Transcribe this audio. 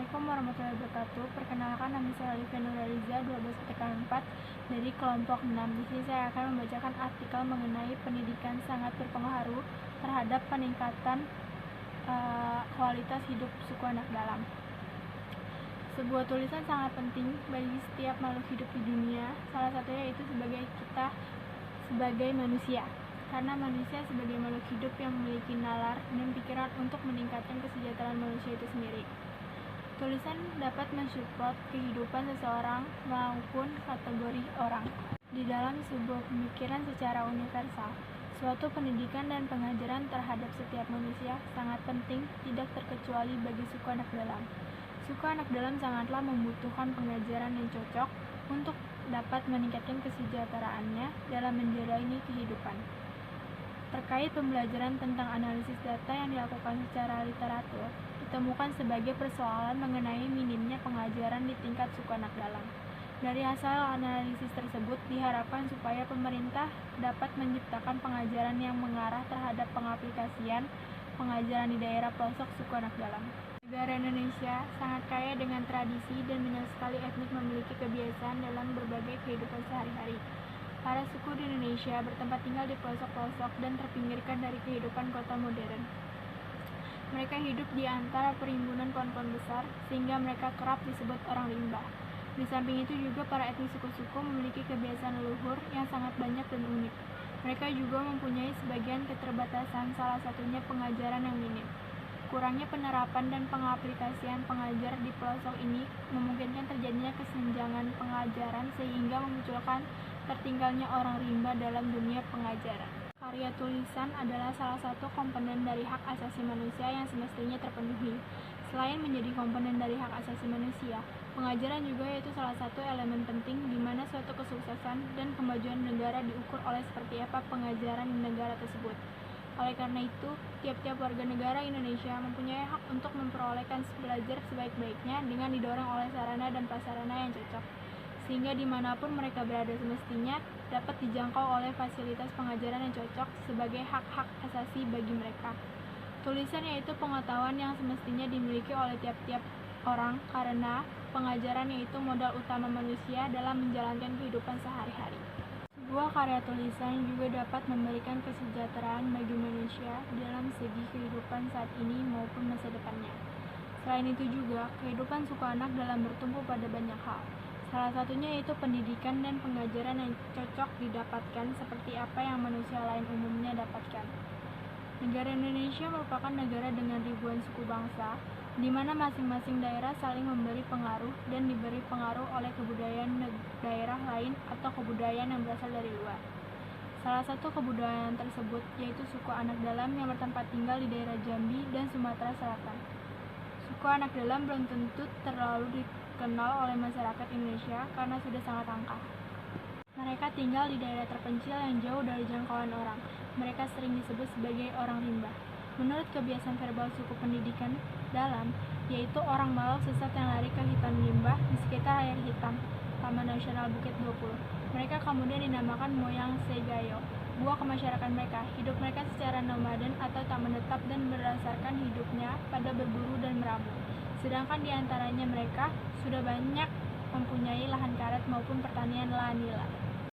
Assalamualaikum warahmatullahi wabarakatuh. Perkenalkan, nama saya Olivia Nurhaliza 12/4 dari kelompok 6. Di sini saya akan membacakan artikel mengenai pendidikan sangat berpengaruh terhadap peningkatan kualitas hidup suku anak dalam. Sebuah tulisan sangat penting bagi setiap makhluk hidup di dunia, salah satunya itu sebagai kita sebagai manusia. Karena manusia sebagai makhluk hidup yang memiliki nalar dan pikiran untuk meningkatkan kesejahteraan manusia itu sendiri. Tulisan dapat mensupport kehidupan seseorang maupun kategori orang. Di dalam sebuah pemikiran secara universal, suatu pendidikan dan pengajaran terhadap setiap manusia sangat penting, tidak terkecuali bagi suku anak dalam. Suku anak dalam sangatlah membutuhkan pengajaran yang cocok untuk dapat meningkatkan kesejahteraannya dalam menjalani kehidupan. Terkait pembelajaran tentang analisis data yang dilakukan secara literatur, ditemukan sebagai persoalan mengenai minimnya pengajaran di tingkat suku anak dalam. Dari hasil analisis tersebut, diharapkan supaya pemerintah dapat menciptakan pengajaran yang mengarah terhadap pengaplikasian pengajaran di daerah pelosok suku anak dalam. Negara Indonesia sangat kaya dengan tradisi dan banyak sekali etnik memiliki kebiasaan dalam berbagai kehidupan sehari-hari. Para suku di Indonesia bertempat tinggal di pelosok-pelosok dan terpinggirkan dari kehidupan kota modern. Mereka hidup di antara perimbunan pohon-pohon besar, sehingga mereka kerap disebut orang rimba. Di samping itu juga para etnis suku-suku memiliki kebiasaan leluhur yang sangat banyak dan unik. Mereka juga mempunyai sebagian keterbatasan, salah satunya pengajaran yang minim. Kurangnya penerapan dan pengaplikasian pengajar di pelosok ini memungkinkan terjadinya kesenjangan pengajaran sehingga memunculkan tertinggalnya orang rimba dalam dunia pengajaran. Karya tulisan adalah salah satu komponen dari hak asasi manusia yang semestinya terpenuhi. Selain menjadi komponen dari hak asasi manusia, pengajaran juga yaitu salah satu elemen penting di mana suatu kesuksesan dan kemajuan negara diukur oleh seperti apa pengajaran di negara tersebut. Oleh karena itu, tiap-tiap warga negara Indonesia mempunyai hak untuk memperolehkan belajar sebaik-baiknya dengan didorong oleh sarana dan prasarana yang cocok, sehingga dimanapun mereka berada semestinya dapat dijangkau oleh fasilitas pengajaran yang cocok sebagai hak-hak asasi bagi mereka. Tulisan yaitu pengetahuan yang semestinya dimiliki oleh tiap-tiap orang karena pengajaran yaitu modal utama manusia dalam menjalankan kehidupan sehari-hari. Sebuah karya tulisan juga dapat memberikan kesejahteraan bagi manusia dalam segi kehidupan saat ini maupun masa depannya. Selain itu juga, kehidupan suku anak dalam bertumpu pada banyak hal. Salah satunya yaitu pendidikan dan pengajaran yang cocok didapatkan seperti apa yang manusia lain umumnya dapatkan. Negara Indonesia merupakan negara dengan ribuan suku bangsa, di mana masing-masing daerah saling memberi pengaruh dan diberi pengaruh oleh kebudayaan daerah lain atau kebudayaan yang berasal dari luar. Salah satu kebudayaan tersebut yaitu suku anak dalam yang bertempat tinggal di daerah Jambi dan Sumatera Selatan. Suku anak dalam belum tentu terlalu dikenal oleh masyarakat Indonesia karena sudah sangat langka. Mereka tinggal di daerah terpencil yang jauh dari jangkauan orang. Mereka sering disebut sebagai orang rimba. Menurut kebiasaan verbal suku pendidikan dalam, yaitu orang malau sesat yang lari ke hitam limbah di sekitar air hitam, Taman Nasional Bukit 20. Mereka kemudian dinamakan Moyang Segayo. Buah kemasyarakat mereka, hidup mereka secara nomaden atau tak menetap dan berdasarkan hidupnya pada berburu dan meramu. Sedangkan di antaranya mereka sudah banyak mempunyai lahan karet maupun pertanian lahan nila.